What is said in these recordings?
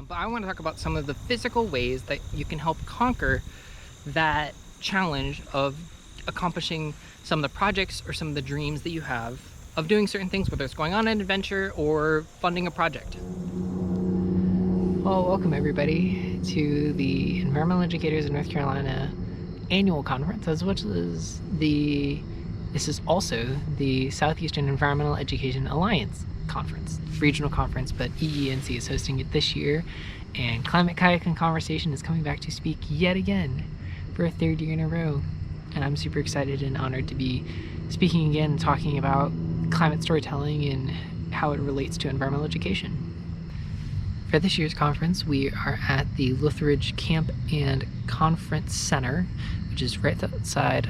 But I want to talk about some of the physical ways that you can help conquer that challenge of accomplishing some of the projects or some of the dreams that you have of doing certain things, whether it's going on an adventure or funding a project. Well, welcome everybody to the Environmental Educators of North Carolina annual conference, as well as this is also the Southeastern Environmental Education Alliance conference, regional conference, but EENC is hosting it this year, and Climate Kayak and Conversation is coming back to speak yet again for a third year in a row. And I'm super excited and honored to be speaking again, talking about climate storytelling and how it relates to environmental education. For this year's conference, we are at the Lutheridge Camp and Conference Center, which is right outside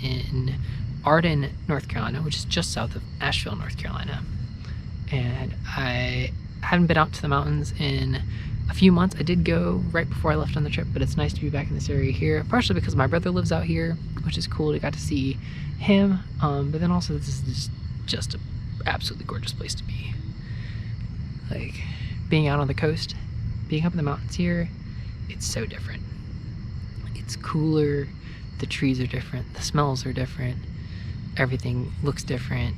in Arden, North Carolina, which is just south of Asheville, North Carolina. And I haven't been out to the mountains in a few months. I did go right before I left on the trip, but it's nice to be back in this area here, partially because my brother lives out here, which is cool. I got to see him, but then also this is just an absolutely gorgeous place to be. Like, being out on the coast, being up in the mountains here, it's so different. It's cooler, the trees are different, the smells are different, everything looks different.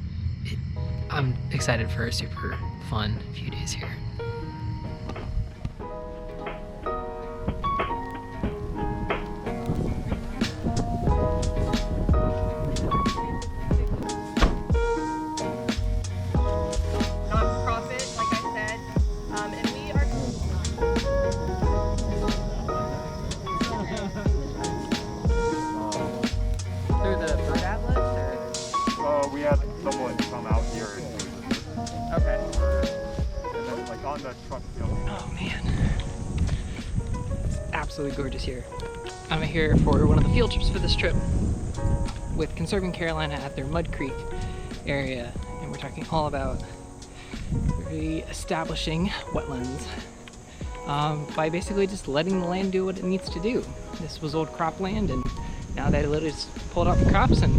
I'm excited for a super fun few days here. Non-profit, like I said, and we are Through the bird atlas, or? We had someone come out here and do it. Okay. And then like on the truck field. Oh man, it's absolutely gorgeous here. I'm here for one of the field trips for this trip with Conserving Carolina at their Mud Creek area, and we're talking all about re-establishing wetlands by basically just letting the land do what it needs to do. This was old cropland, and now they literally just pulled out the crops and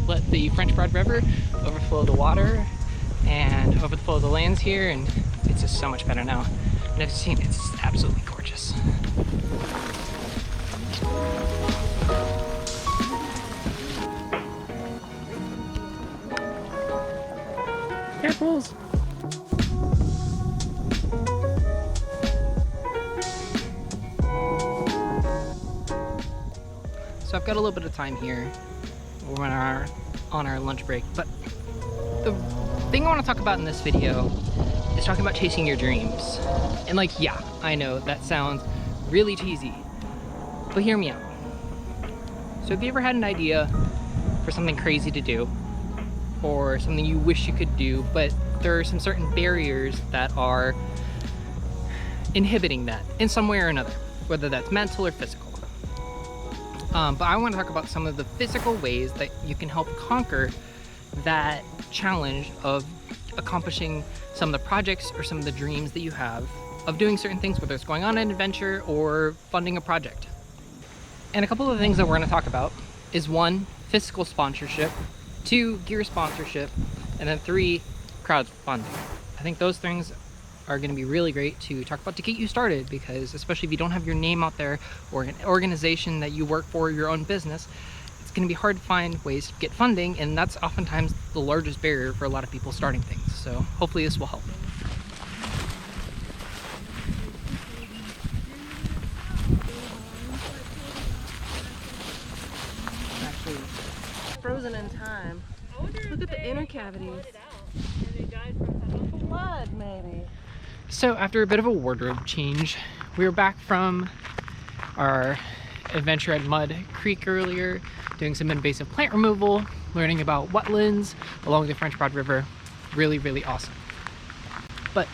let the French Broad River overflow the water and overflow the lands here, and it's just so much better now. And I've seen it's absolutely gorgeous. Apples. So I've got a little bit of time here. We're on our lunch break, but the thing I want to talk about in this video is talking about chasing your dreams. And like, yeah, I know that sounds really cheesy, but hear me out. So have you ever had an idea for something crazy to do, or something you wish you could do, but there are some certain barriers that are inhibiting that in some way or another, whether that's mental or physical? But I want to talk about some of the physical ways that you can help conquer that challenge of accomplishing some of the projects or some of the dreams that you have of doing certain things, whether it's going on an adventure or funding a project. And a couple of the things that we're going to talk about is 1, physical sponsorship, 2, gear sponsorship, and then 3, crowdfunding. I think those things are going to be really great to talk about to get you started, because especially if you don't have your name out there or an organization that you work for, your own business, it's going to be hard to find ways to get funding, and that's oftentimes the largest barrier for a lot of people starting things. So hopefully this will help. Actually, frozen in time. Look at the inner cavities. Blood, maybe. so after a bit of a wardrobe change, we were back from our adventure at Mud Creek earlier, doing some invasive plant removal, learning about wetlands along the French Broad River. Really, really awesome. But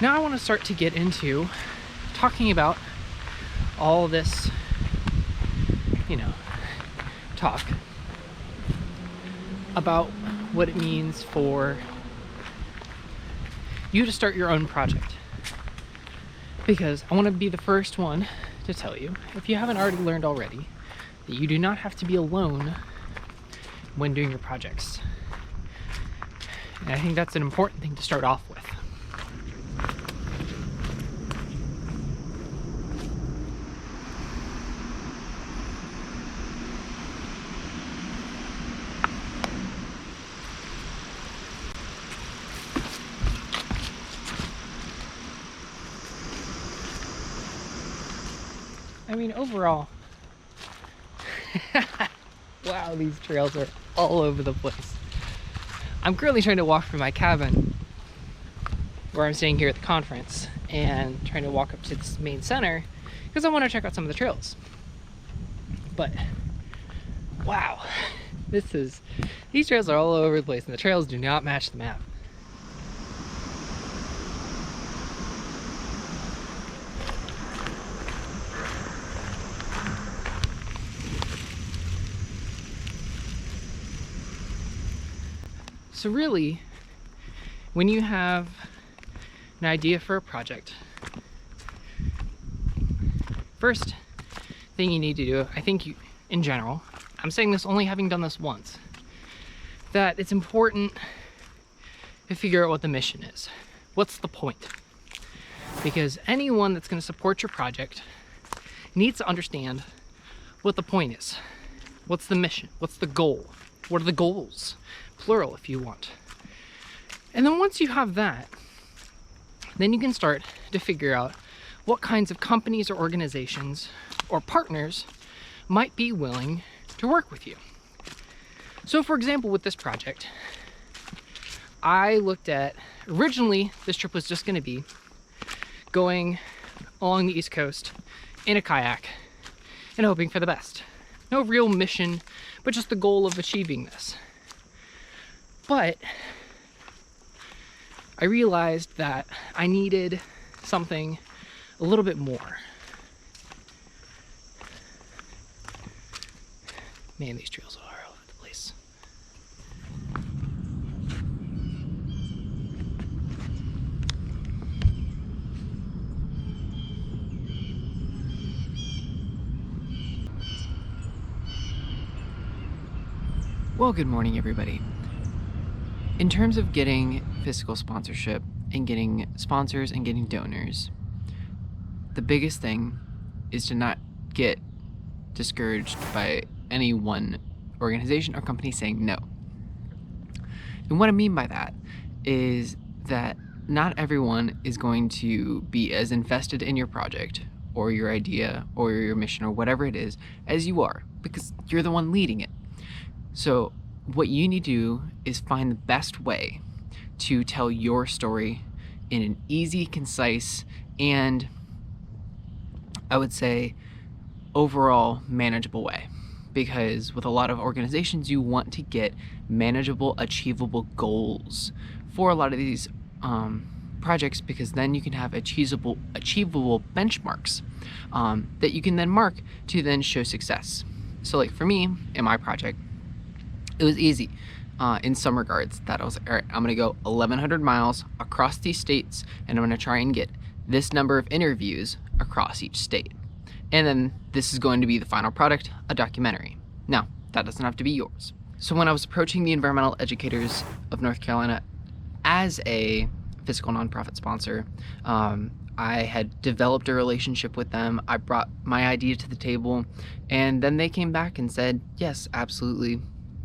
now I want to start to get into talking about all this, talk about what it means for you to start your own project. Because I want to be the first one to tell you, if you haven't already learned already, that you do not have to be alone when doing your projects. And I think that's an important thing to start off with. I mean, overall, wow, these trails are all over the place. I'm currently trying to walk from my cabin where I'm staying here at the conference and trying to walk up to this main center because I want to check out some of the trails. But wow, these trails are all over the place and the trails do not match the map. So really, when you have an idea for a project, first thing you need to do, I think in general, I'm saying this only having done this once, that it's important to figure out what the mission is. What's the point? Because anyone that's going to support your project needs to understand what the point is. What's the mission? What's the goal? What are the goals? Plural if you want. And then once you have that, then you can start to figure out what kinds of companies or organizations or partners might be willing to work with you. So for example, with this project, I looked at, originally this trip was just going to be going along the East Coast in a kayak and hoping for the best. No real mission, but just the goal of achieving this. But I realized that I needed something a little bit more. Man, these trails are all over the place. Well, good morning, everybody. In terms of getting physical sponsorship and getting sponsors and getting donors, the biggest thing is to not get discouraged by any one organization or company saying no. And what I mean by that is that not everyone is going to be as invested in your project or your idea or your mission or whatever it is as you are, because you're the one leading it. So what you need to do is find the best way to tell your story in an easy, concise, and I would say overall manageable way. Because with a lot of organizations, you want to get manageable, achievable goals for a lot of these projects, because then you can have achievable benchmarks that you can then mark to then show success. So like for me, in my project, it was easy in some regards that I was like, all right, I'm gonna go 1,100 miles across these states and I'm gonna try and get this number of interviews across each state. And then this is going to be the final product, a documentary. Now, that doesn't have to be yours. So when I was approaching the environmental educators of North Carolina as a fiscal nonprofit sponsor, I had developed a relationship with them. I brought my idea to the table, and then they came back and said, yes, absolutely,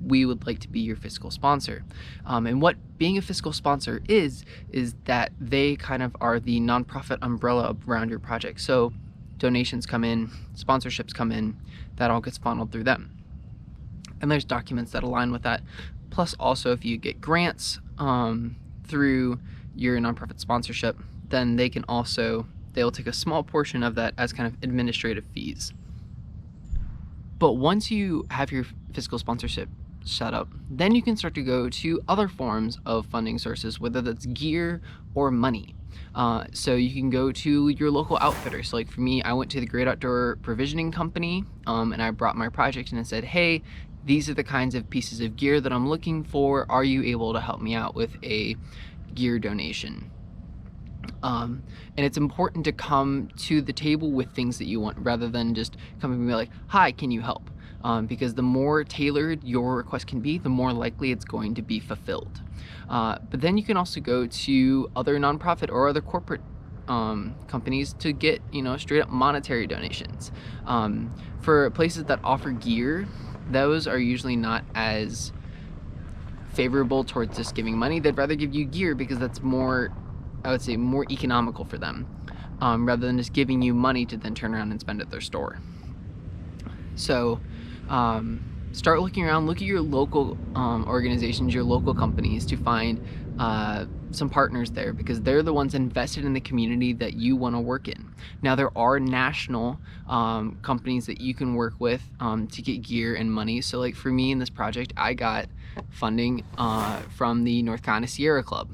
we would like to be your fiscal sponsor. And what being a fiscal sponsor is that they kind of are the nonprofit umbrella around your project. So donations come in, sponsorships come in, that all gets funneled through them. And there's documents that align with that. Plus also if you get grants through your nonprofit sponsorship, then they'll take a small portion of that as kind of administrative fees. But once you have your fiscal sponsorship set up, then you can start to go to other forms of funding sources, whether that's gear or money. So you can go to your local outfitter. So like for me, I went to the Great Outdoor Provisioning Company and I brought my project and I said, hey, these are the kinds of pieces of gear that I'm looking for. Are you able to help me out with a gear donation? And it's important to come to the table with things that you want rather than just coming and be like, hi, can you help? Because the more tailored your request can be, the more likely it's going to be fulfilled. But then you can also go to other nonprofit or other corporate companies to get, straight up monetary donations. For places that offer gear, those are usually not as favorable towards just giving money. They'd rather give you gear because that's more, I would say, more economical for them. rather than just giving you money to then turn around and spend at their store. So start looking around, look at your local organizations, your local companies, to find some partners there, because they're the ones invested in the community that you want to work in. Now, there are national companies that you can work with to get gear and money. So like for me in this project, I got funding from the North Carolina Sierra Club.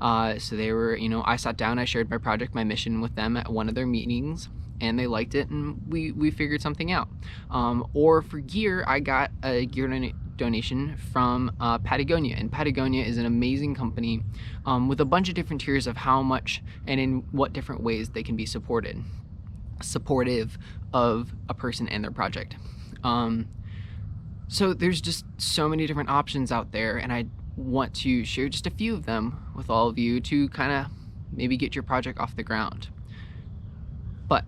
So they were, I sat down, I shared my project, my mission with them at one of their meetings, and they liked it, and we figured something out. Or for gear, I got a gear donation from Patagonia, and Patagonia is an amazing company with a bunch of different tiers of how much and in what different ways they can be supportive of a person and their project. So there's just so many different options out there, and I want to share just a few of them with all of you to kind of maybe get your project off the ground. But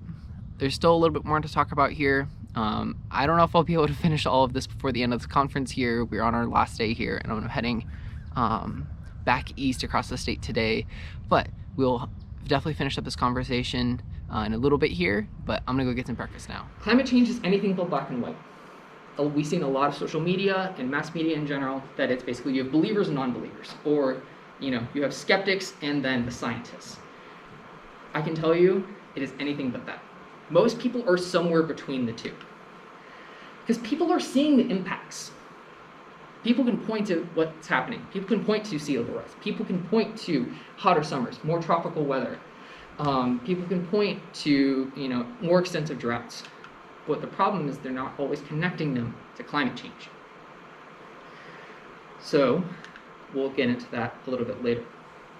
there's still a little bit more to talk about here. I don't know if I'll be able to finish all of this before the end of the conference here. We're on our last day here, and I'm heading back east across the state today, but we'll definitely finish up this conversation in a little bit here, but I'm gonna go get some breakfast now. Climate change is anything but black and white. We've seen a lot of social media and mass media in general that it's basically you have believers and non-believers, or you have skeptics and then the scientists. I can tell you it is anything but that. Most people are somewhere between the two, because people are seeing the impacts. People can point to what's happening. People can point to sea level rise. People can point to hotter summers, more tropical weather. People can point to more extensive droughts. But the problem is they're not always connecting them to climate change. So we'll get into that a little bit later.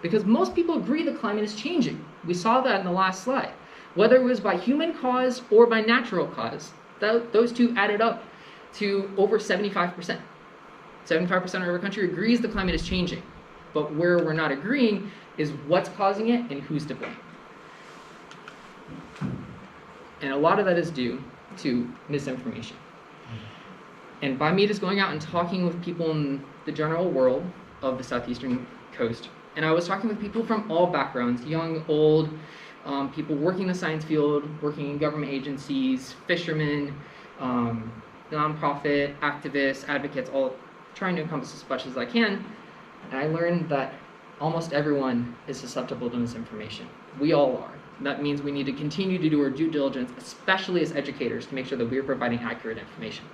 Because most people agree the climate is changing. We saw that in the last slide. Whether it was by human cause or by natural cause, those two added up to over 75%. 75% of our country agrees the climate is changing. But where we're not agreeing is what's causing it and who's to blame. And a lot of that is due to misinformation. And by me just going out and talking with people in the general world of the southeastern coast, and I was talking with people from all backgrounds, young, old, people working in the science field, working in government agencies, fishermen, nonprofit, activists, advocates, all trying to encompass as much as I can. And I learned that almost everyone is susceptible to misinformation. We all are. That means we need to continue to do our due diligence, especially as educators, to make sure that we're providing accurate information.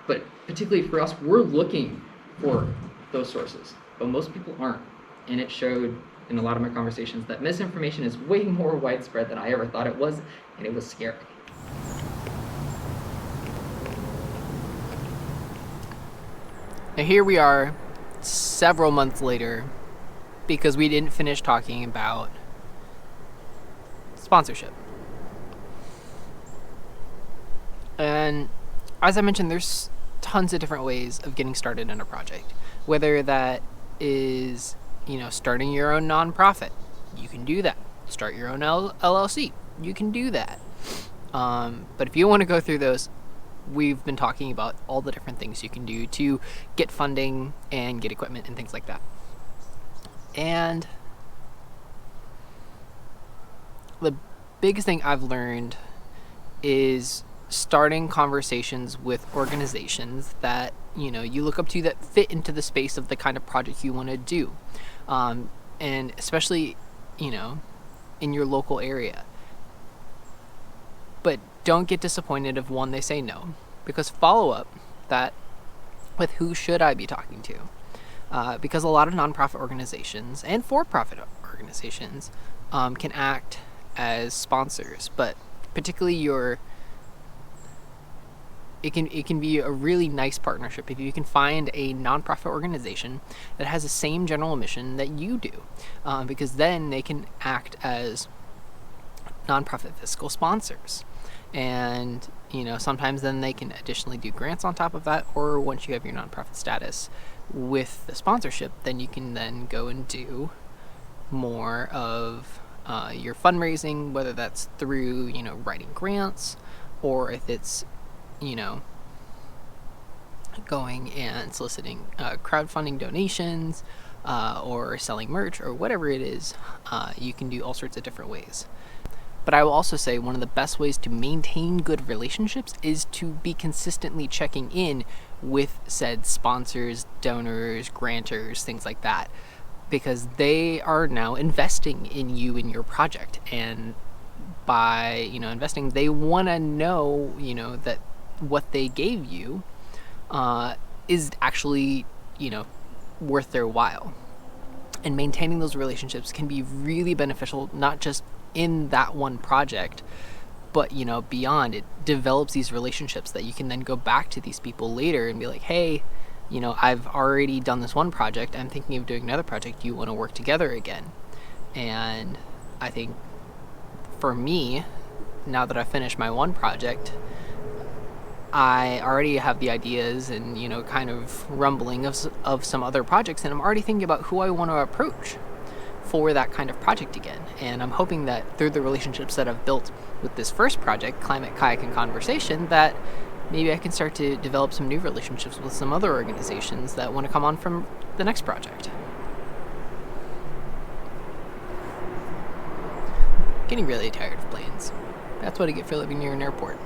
But particularly for us, we're looking for those sources, but most people aren't. And it showed in a lot of my conversations that misinformation is way more widespread than I ever thought it was, and it was scary. Now here we are, several months later, because we didn't finish talking about sponsorship. And as I mentioned, there's tons of different ways of getting started in a project. Whether that is, starting your own nonprofit, you can do that. Start your own LLC, you can do that. But if you want to go through those, we've been talking about all the different things you can do to get funding and get equipment and things like that. And the biggest thing I've learned is starting conversations with organizations that you look up to, that fit into the space of the kind of project you want to do, and especially in your local area. But don't get disappointed if they say no, because follow up that with who should I be talking to, because a lot of nonprofit organizations and for-profit organizations can act as sponsors, but particularly it can be a really nice partnership if you can find a nonprofit organization that has the same general mission that you do, because then they can act as nonprofit fiscal sponsors. And sometimes then they can additionally do grants on top of that, or once you have your nonprofit status with the sponsorship, then you can then go and do more of your fundraising, whether that's through writing grants, or if it's going and soliciting crowdfunding donations, or selling merch or whatever it is, you can do all sorts of different ways. But I will also say one of the best ways to maintain good relationships is to be consistently checking in with said sponsors, donors, grantors, things like that, because they are now investing in you and your project. And by, investing, they want to know, that what they gave you is actually, worth their while. And maintaining those relationships can be really beneficial, not just in that one project, but beyond. It develops these relationships that you can then go back to these people later and be like, hey, I've already done this one project, I'm thinking of doing another project, do you want to work together again? And I think for me, now that I've finished my one project, I already have the ideas and kind of rumbling of some other projects, and I'm already thinking about who I want to approach for that kind of project again. And I'm hoping that through the relationships that I've built with this first project, Climate Kayak and Conversation, that maybe I can start to develop some new relationships with some other organizations that want to come on from the next project. Getting really tired of planes. That's what I get for living near an airport.